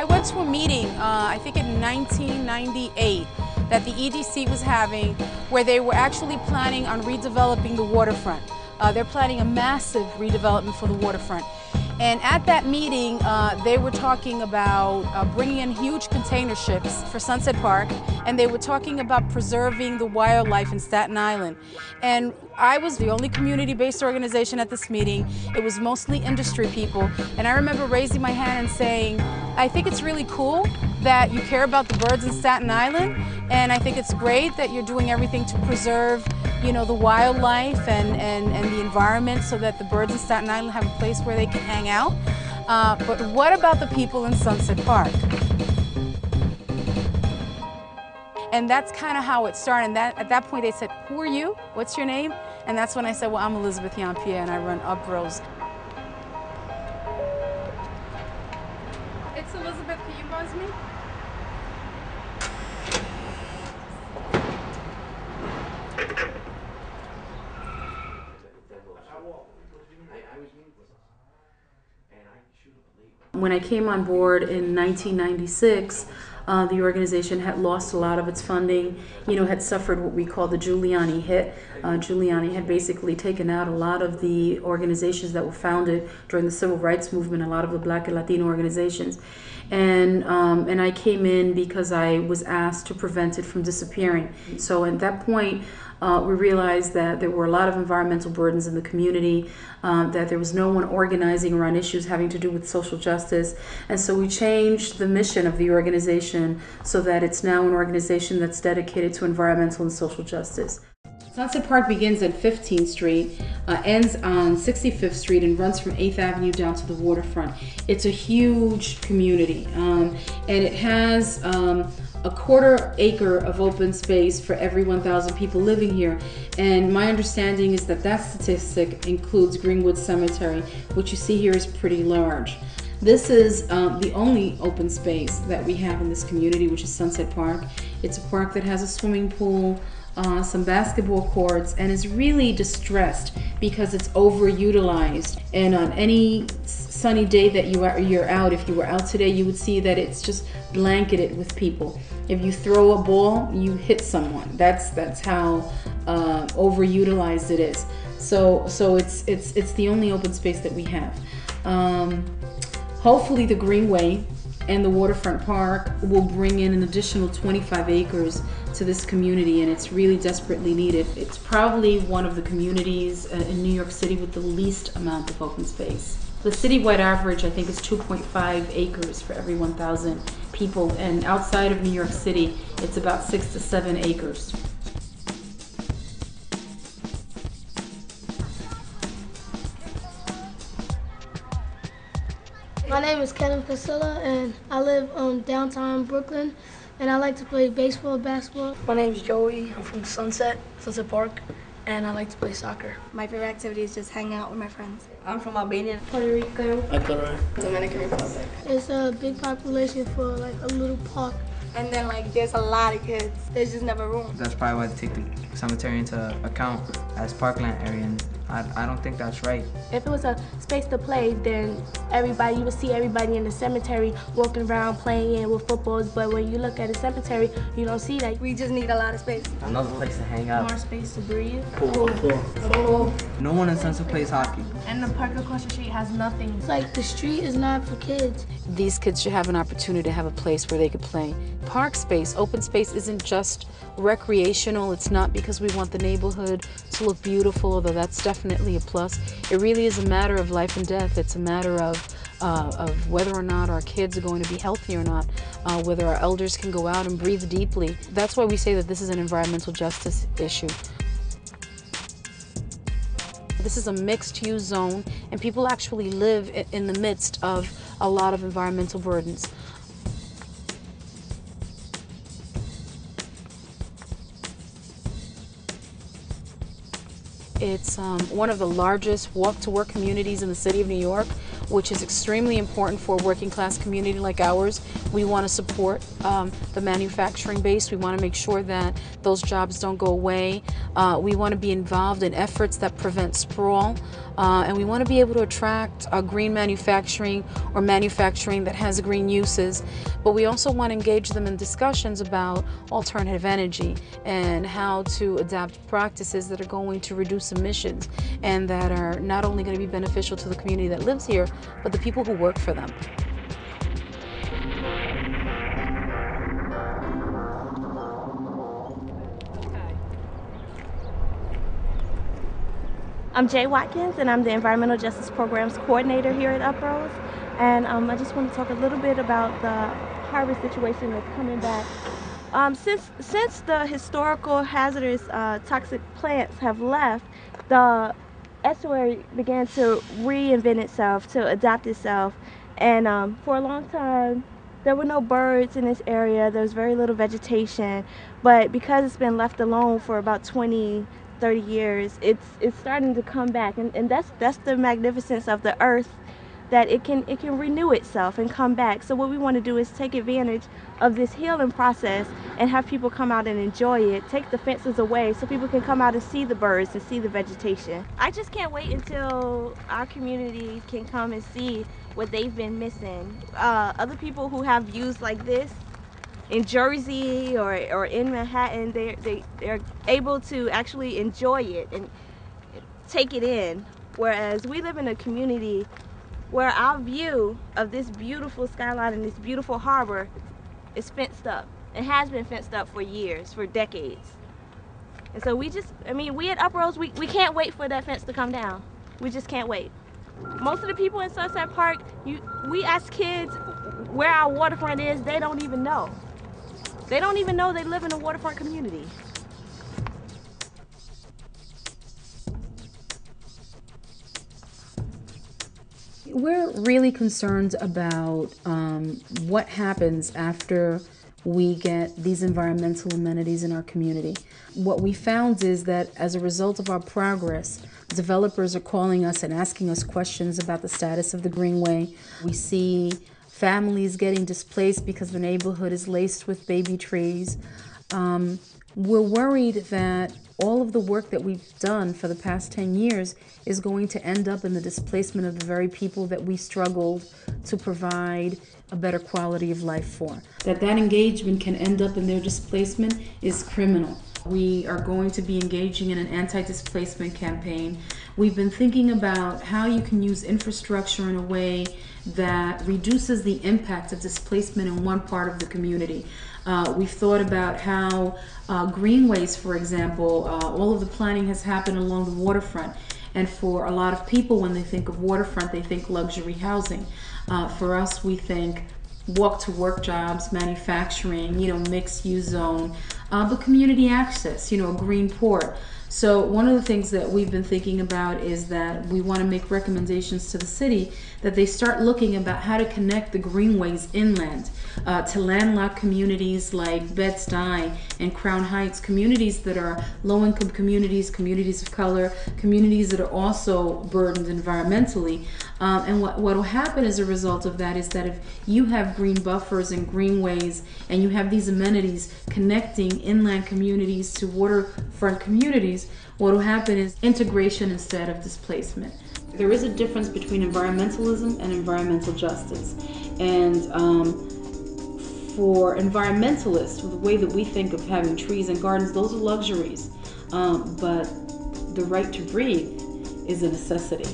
went to a meeting, I think in 1998, that the EDC was having, where they were actually planning on redeveloping the waterfront. They're planning a massive redevelopment for the waterfront. And at that meeting, they were talking about bringing in huge container ships for Sunset Park, and they were talking about preserving the wildlife in Staten Island. And I was the only community-based organization at this meeting. It was mostly industry people. And I remember raising my hand and saying, I think it's really cool that you care about the birds in Staten Island, and I think it's great that you're doing everything to preserve, you know, the wildlife and the environment so that the birds in Staten Island have a place where they can hang out. But what about the people in Sunset Park? And that's kind of how it started. And at that point they said, who are you? What's your name? And that's when I said, well, I'm Elizabeth Jean-Pierre and I run Uprose. It's Elizabeth, can you buzz me? When I came on board in 1996, the organization had lost a lot of its funding, had suffered what we call the Giuliani hit. Giuliani had basically taken out a lot of the organizations that were founded during the Civil Rights Movement, a lot of the Black and Latino organizations. And I came in because I was asked to prevent it from disappearing. So at that point, we realized that there were a lot of environmental burdens in the community, that there was no one organizing around issues having to do with social justice. And so we changed the mission of the organization so that it's now an organization that's dedicated to environmental and social justice. Sunset Park begins at 15th Street, ends on 65th Street, and runs from 8th Avenue down to the waterfront. It's a huge community, and it has a quarter acre of open space for every 1,000 people living here. And my understanding is that that statistic includes Greenwood Cemetery, which you see here is pretty large. This is the only open space that we have in this community, which is Sunset Park. It's a park that has a swimming pool, some basketball courts, and is really distressed because it's overutilized. And on any sunny day that you're out, if you were out today, you would see that it's just blanketed with people. If you throw a ball, you hit someone. That's how overutilized it is. So it's the only open space that we have. Hopefully the Greenway and the Waterfront Park will bring in an additional 25 acres to this community, and it's really desperately needed. It's probably one of the communities in New York City with the least amount of open space. The citywide average, I think, is 2.5 acres for every 1,000 people, and outside of New York City, it's about 6 to 7 acres. My name is Kenneth Casilla, and I live downtown Brooklyn, and I like to play baseball, basketball. My name is Joey. I'm from Sunset Park, and I like to play soccer. My favorite activity is just hanging out with my friends. I'm from Albania, Puerto Rico, Ecuador, Dominican Republic. It's a big population for like a little park. And then there's a lot of kids. There's just never room. That's probably why they take the cemetery into account as parkland area, and I don't think that's right. If it was a space to play, then you would see everybody in the cemetery walking around playing with footballs, but when you look at a cemetery, you don't see that. We just need a lot of space. Another place to hang out. More space to breathe. Pool. No one in Sunset plays hockey. And the park across the street has nothing. It's like the street is not for kids. These kids should have an opportunity to have a place where they could play. Park space, open space isn't just recreational. It's not because we want the neighborhood to look beautiful, although that's definitely a plus. It really is a matter of life and death. It's a matter of whether or not our kids are going to be healthy or not, whether our elders can go out and breathe deeply. That's why we say that this is an environmental justice issue. This is a mixed-use zone, and people actually live in the midst of a lot of environmental burdens. It's one of the largest walk-to-work communities in the city of New York. which is extremely important for a working class community like ours. We want to support the manufacturing base. We want to make sure that those jobs don't go away. We want to be involved in efforts that prevent sprawl. And we want to be able to attract green manufacturing or manufacturing that has green uses. But we also want to engage them in discussions about alternative energy and how to adapt practices that are going to reduce emissions and that are not only going to be beneficial to the community that lives here, but the people who work for them. I'm Jay Watkins, and I'm the Environmental Justice Programs Coordinator here at Uprose. And I just want to talk a little bit about the harbor situation that's coming back. Since the historical hazardous toxic plants have left, the estuary began to reinvent itself, to adapt itself. And for a long time, there were no birds in this area. There was very little vegetation. But because it's been left alone for about 20, 30 years, it's starting to come back, and that's the magnificence of the earth, that it can renew itself and come back. So what we want to do is take advantage of this healing process and have people come out and enjoy it, take the fences away so people can come out and see the birds and see the vegetation. I just can't wait until our community can come and see what they've been missing. Other people who have views like this in Jersey or in Manhattan, they're able to actually enjoy it and take it in, whereas we live in a community where our view of this beautiful skyline and this beautiful harbor is fenced up. It has been fenced up for years, for decades. And so we at Uprose, we can't wait for that fence to come down. We just can't wait. Most of the people in Sunset Park, we ask kids where our waterfront is, they don't even know. They don't even know they live in a waterfront community. We're really concerned about what happens after we get these environmental amenities in our community. What we found is that as a result of our progress, developers are calling us and asking us questions about the status of the Greenway. We see families getting displaced because the neighborhood is laced with baby trees. We're worried that all of the work that we've done for the past 10 years is going to end up in the displacement of the very people that we struggled to provide a better quality of life for. That engagement can end up in their displacement is criminal. We are going to be engaging in an anti-displacement campaign. We've been thinking about how you can use infrastructure in a way that reduces the impact of displacement in one part of the community. We've thought about how greenways, for example, all of the planning has happened along the waterfront. And for a lot of people, when they think of waterfront, they think luxury housing. For us, we think walk-to-work jobs, manufacturing, mixed-use zone, but community access, a green port. So one of the things that we've been thinking about is that we want to make recommendations to the city that they start looking about how to connect the greenways inland to landlocked communities like Bed-Stuy and Crown Heights, communities that are low-income communities, communities of color, communities that are also burdened environmentally. And what will happen as a result of that is that if you have green buffers and greenways and you have these amenities connecting inland communities to waterfront communities, what will happen is integration instead of displacement. There is a difference between environmentalism and environmental justice. And for environmentalists, the way that we think of having trees and gardens, those are luxuries. But the right to breathe is a necessity.